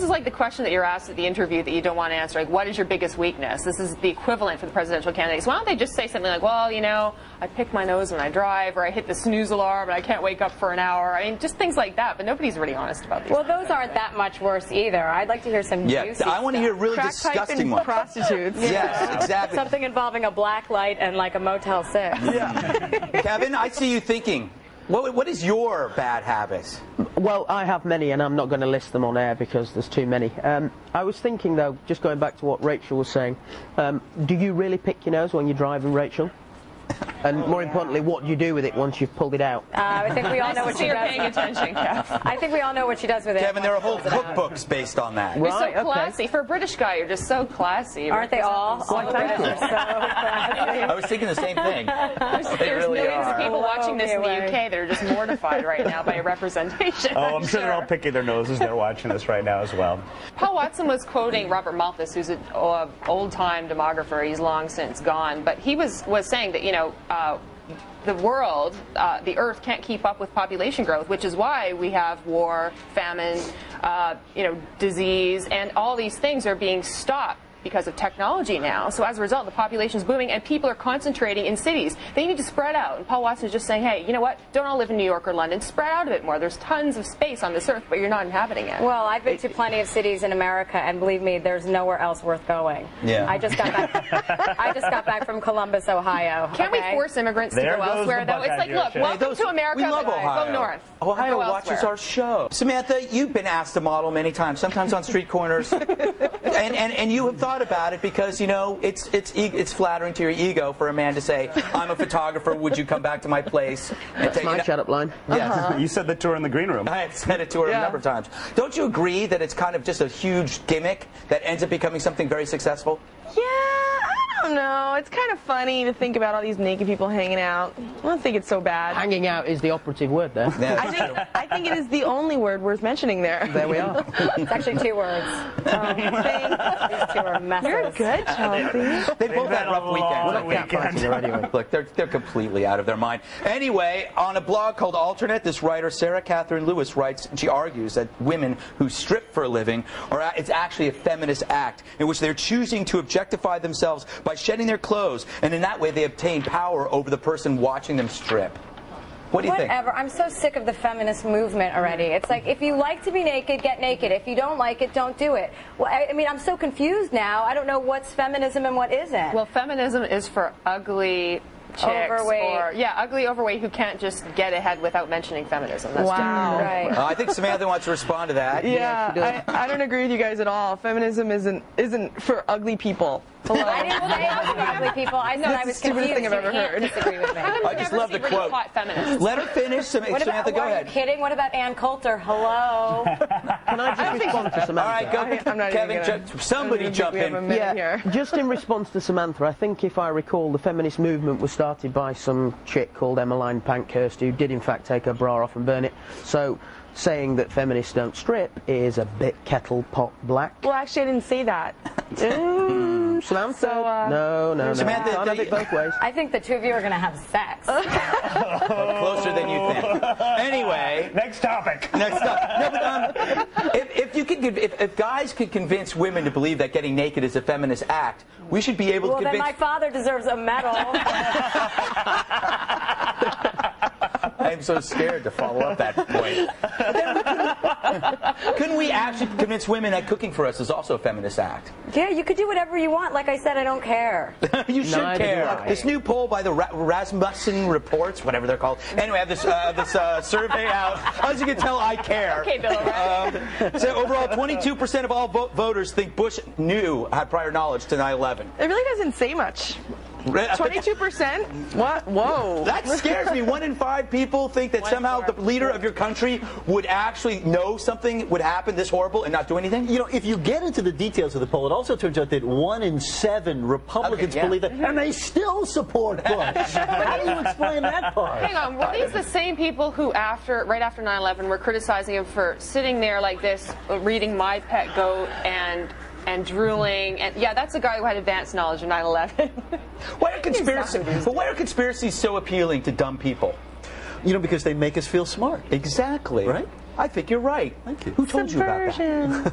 is like the question that you're asked at the interview that you don't want to answer. Like, what is your biggest weakness? This is the equivalent for the presidential candidates. Why don't they just say something like, well, you know, I pick my nose when I drive, or I hit the snooze alarm and I can't wake up for an hour. I mean, just things like that. But nobody's really honest about these. Well, those aren't that much worse either. I'd like to hear some juicy I want to hear really disgusting ones. Prostitutes. Yes, exactly. Something involving a black light and like a Motel 6. Yeah. Kevin, I see you thinking. What is your bad habit? Well, I have many, and I'm not going to list them on air because there's too many. I was thinking, though, just going back to what Rachel was saying, do you really pick your nose when you're driving, Rachel? And more importantly, what do you do with it once you've pulled it out? I think we all know what she does. Paying attention, Kev. I think we all know what she does with it. Kevin, there are whole cookbooks based on that. You're so classy. For a British guy, you're just so classy. Aren't they all? All the British are so classy. I was thinking the same thing. There's really millions of people watching this in the away. UK that are just mortified right now by your representation. Oh, I'm sure they're all picking their noses. They're watching this right now as well. Paul Watson was quoting Robert Malthus, who's an old-time demographer. He's long since gone. But he was saying that, you know, the world, the Earth can't keep up with population growth, which is why we have war, famine, you know, disease, and all these things are being stopped because of technology now. So as a result, the population is booming and people are concentrating in cities. They need to spread out. And Paul Watson is just saying, hey, you know what? Don't all live in New York or London. Spread out a bit more. There's tons of space on this earth, but you're not inhabiting it. Well, I've been to plenty of cities in America, and believe me, there's nowhere else worth going. Yeah. I just got back. I just got back from Columbus, Ohio. Can't we force immigrants to go elsewhere, though? It's like, look, welcome to America, we love but Ohio. go north. Ohio go watches elsewhere. our show. Samantha, you've been asked to model many times, sometimes on street corners, and you have thought about it because, you know, it's flattering to your ego for a man to say, I'm a photographer, would you come back to my place? And That's my shut-up line. Yes. You said that to her in the green room. I have said it to her a number of times. Don't you agree that it's kind of just a huge gimmick that ends up becoming something very successful? Yeah, I don't know. It's kind of funny to think about all these naked people hanging out. I don't think it's so bad. Hanging out is the operative word there. Yeah, I think it is the only word worth mentioning there. There we are. It's actually 2 words. These 2 are messes. You're good, Chelsea. They both had rough weekends. Anyway. Look, they're completely out of their mind. Anyway, on a blog called Alternate, this writer, Sarah Catherine Lewis, writes, she argues that women who strip for a living it's actually a feminist act in which they're choosing to objectify themselves by shedding their clothes, and in that way they obtain power over the person watching them strip. What do you think? Whatever. I'm so sick of the feminist movement already. It's like, if you like to be naked, get naked. If you don't like it, don't do it. Well, I mean, I'm so confused now. I don't know what's feminism and what isn't. Well, feminism is for ugly chicks overweight. ugly, overweight who can't just get ahead without mentioning feminism. That's Wow. Right. I think Samantha wants to respond to that. Yeah, I don't agree with you guys at all. Feminism isn't for ugly people. Hello. I didn't say I was for ugly people. I said I was That's the stupidest confused. thing I've ever You can't heard. disagree with me. I just love the quote. Let her finish. What Samantha, about, go are ahead. you kidding? What about Ann Coulter? Hello. Can I just respond to Samantha? All right, go. I'm not Kevin, even gonna, somebody jump we have a in. minute here. Just in response to Samantha, I think if I recall, the feminist movement was started by some chick called Emmeline Pankhurst who did in fact take her bra off and burn it. So saying that feminists don't strip is a bit kettle pot black. Well, actually, I didn't say that. Samantha? So, no. Samantha, Can't have it both ways. I think the 2 of you are going to have sex. Closer than you think. Anyway. Next topic. Next up. No, but if guys could convince women to believe that getting naked is a feminist act, we should be able to Well, then convince. my father deserves a medal. I am so scared to follow up that point. Couldn't we actually convince women that cooking for us is also a feminist act? Yeah, you could do whatever you want. Like I said, I don't care. You should Neither do care. I. This new poll by the Rasmussen Reports, whatever they're called. Anyway, I have this survey out. As you can tell, I care. Okay, Bill. So overall, 22% of all voters think Bush had prior knowledge to 9/11. It really doesn't say much. 22%? What? Whoa. That scares me. 1 in 5 people think that somehow the leader of your country would actually know something would happen this horrible and not do anything. You know, if you get into the details of the poll, it also turns out that 1 in 7 Republicans believe that, and they still support Bush. How do you explain that part? Hang on, were these the same people who, right after 9/11, were criticizing him for sitting there like this, reading My Pet Goat and drooling, and yeah, that's a guy who had advanced knowledge of 9/11. Why are conspiracies so appealing to dumb people? You know, because they make us feel smart. Exactly. Right? I think you're right. Thank you. Who told you about that?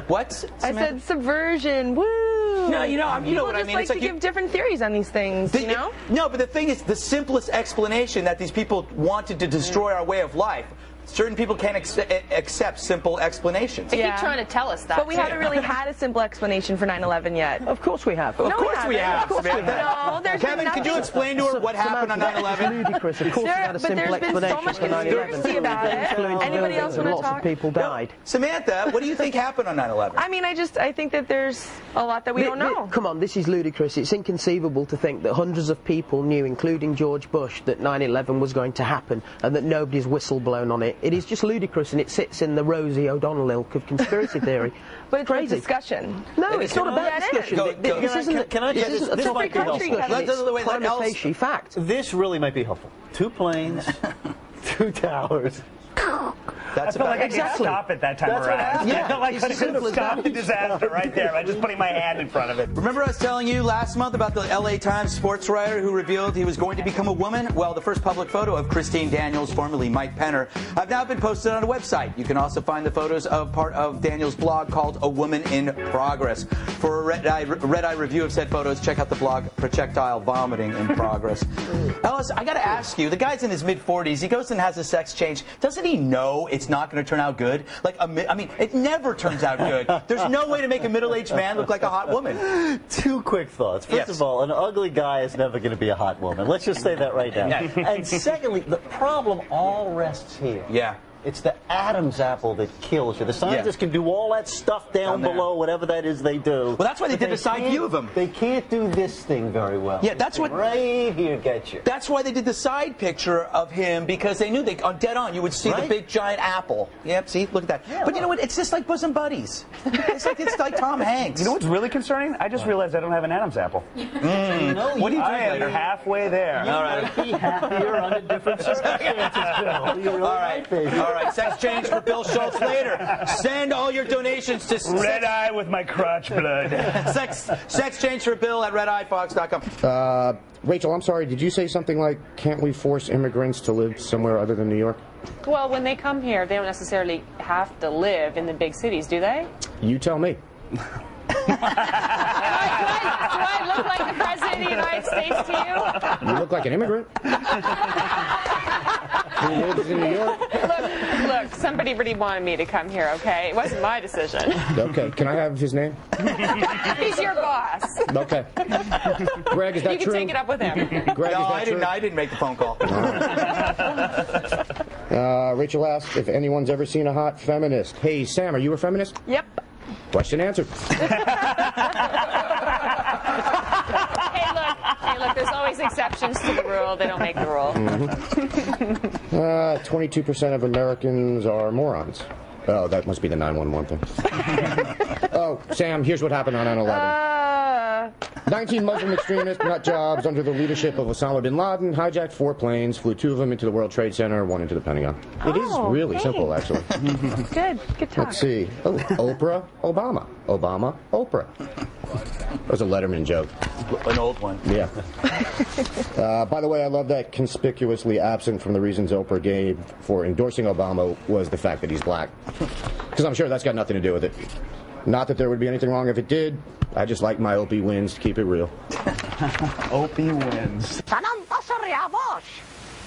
What? I said subversion. Woo! No, you know what I People mean. just like to give different theories on these things, you know? No, but the thing is, the simplest explanation that these people wanted to destroy our way of life. Certain people can't accept simple explanations. They keep trying to tell us that. But we haven't really had a simple explanation for 9/11 yet. Of course we have. Of course we have. No, there's Kevin, been could you explain to her what happened on 9/11? Ludicrous. Of course we had a simple there's been so explanation much for 9/11. conspiracy about it. Anybody else want to Lots talk? of people died. Samantha, what do you think happened on 9/11? I mean, I think that there's a lot that we don't know. Come on, this is ludicrous. It's inconceivable to think that hundreds of people knew, including George Bush, that 9/11 was going to happen and that nobody's whistle blown on it. It is just ludicrous, and it sits in the Rosie O'Donnell ilk of conspiracy theory. But it's crazy. a discussion. No, it's not about discussion. This isn't a prima facie fact. This really might be helpful. 2 planes, 2 towers. That's I felt like I could stop it that time That's what around. happened. I felt like I It's could as simple as stop that. the disaster right there by just putting my hand in front of it. Remember I was telling you last month about the LA Times sports writer who revealed he was going to become a woman? Well, the first public photo of Christine Daniels, formerly Mike Penner, have now been posted on a website. You can also find the photos of part of Daniels' blog called A Woman in Progress. For a red-eye review of said photos, check out the blog Projectile Vomiting in Progress. Ellis, I got to ask you, the guy's in his mid-40s. He goes and has a sex change. Doesn't he know it's not going to turn out good? Like, I mean, it never turns out good. There's no way to make a middle-aged man look like a hot woman. 2 quick thoughts. First of all, an ugly guy is never going to be a hot woman. Let's just say that right now. And secondly, the problem all rests here. Yeah. It's the Adam's apple that kills you. The scientists can do all that stuff down below, whatever that is they do. Well, that's why they did a side view of him. They can't do this thing very well. Yeah, that's what... Right here gets you. That's why they did the side picture of him, because they knew on Dead On you would see the big giant apple. Yep, see, look at that. Yeah, but you know what? It's just like bosom buddies. It's like Tom Hanks. You know what's really concerning? I just realized I don't have an Adam's apple. What do you I am halfway there. You might be happier under different circumstances, Bill. You really might be. All right, sex change for Bill Schultz later. Send all your donations to Red Eye with my crotch blood. sex change for Bill at redeyefox.com. Rachel, I'm sorry, did you say something like, can't we force immigrants to live somewhere other than New York? Well, when they come here, they don't necessarily have to live in the big cities, do they? You tell me. Do I look like the President of the United States to you? You look like an immigrant. Who lives in New York? Look, somebody really wanted me to come here, okay? It wasn't my decision. Okay, can I have his name? He's your boss. Okay. Greg, is that you can true? take it up with him. Greg, No, is that true? I didn't make the phone call. Rachel asked if anyone's ever seen a hot feminist. Hey, Sam, are you a feminist? Yep. Question answered. Hey, look, there's always exceptions to the rule. They don't make the rule. 22% of Americans are morons. Oh, that must be the 911 thing. Oh, Sam, here's what happened on 9/11. 19 Muslim extremist nut jobs under the leadership of Osama bin Laden hijacked 4 planes, flew 2 of them into the World Trade Center, 1 into the Pentagon. It is really simple, actually. Good talk. Let's see. Oh, Oprah, Obama. Obama, Oprah. That was a Letterman joke. An old one. Yeah. By the way, I love that conspicuously absent from the reasons Oprah gave for endorsing Obama was the fact that he's black. Because I'm sure that's got nothing to do with it. Not that there would be anything wrong if it did. I just like my Opie wins to keep it real. Opie wins. سننتصر يا بوش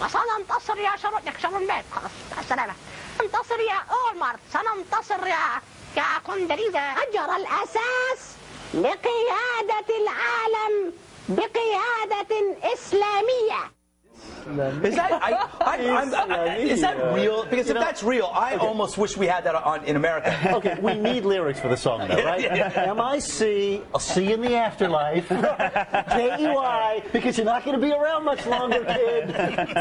وسننتصر يا شرط نكسر البيت خلاص مع السلامة سننتصر يا أولمارت سننتصر يا كوندريزا أجر الأساس لقيادة العالم بقيادة إسلامية. Is that real? Because if that's real, I almost wish we had that in America. Okay, we need lyrics for the song, though, right? M-I-C, I'll see you in the afterlife. K-E-Y, because you're not going to be around much longer, kid.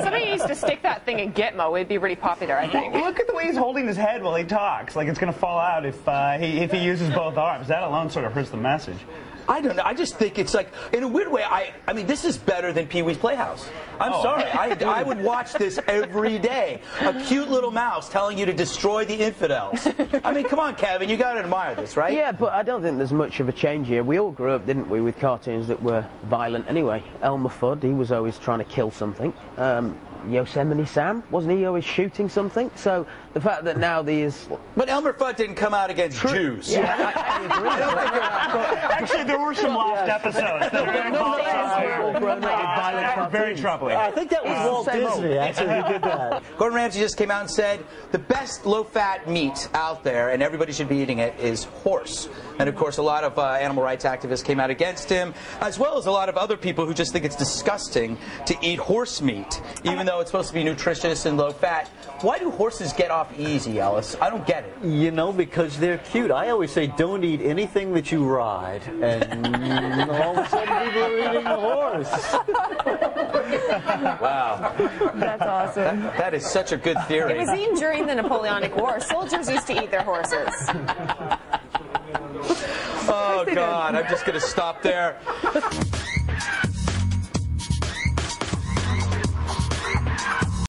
Somebody needs to stick that thing in Gitmo. It'd be really popular, I think. Look at the way he's holding his head while he talks. Like it's going to fall out if he uses both arms. That alone sort of hurts the message. I don't know. I just think it's like, in a weird way, I mean, this is better than Pee-wee's Playhouse. I'm sorry. I would watch this every day. A cute little mouse telling you to destroy the infidels. I mean, come on, Kevin. You got to admire this, right? Yeah, but I don't think there's much of a change here. We all grew up, didn't we, with cartoons that were violent anyway. Elmer Fudd, he was always trying to kill something. Yosemite Sam, wasn't he always shooting something? So the fact that now these... But Elmer Fudd didn't come out against Jews. Yeah, I agree. Actually, there were some lost episodes that were very troubling. I think that was Walt Disney, actually, who did that. Gordon Ramsay just came out and said the best low-fat meat out there, and everybody should be eating it, is horse. And of course, a lot of animal rights activists came out against him, as well as a lot of other people who just think it's disgusting to eat horse meat, even though it's supposed to be nutritious and low-fat. Why do horses get off easy, Ellis? I don't get it. You know, because they're cute. I always say don't eat anything that you ride, and all of a sudden people are eating a horse. Wow. That's awesome. That is such a good theory. It was eaten during the Napoleonic War. Soldiers used to eat their horses. Oh, God, I'm just going to stop there.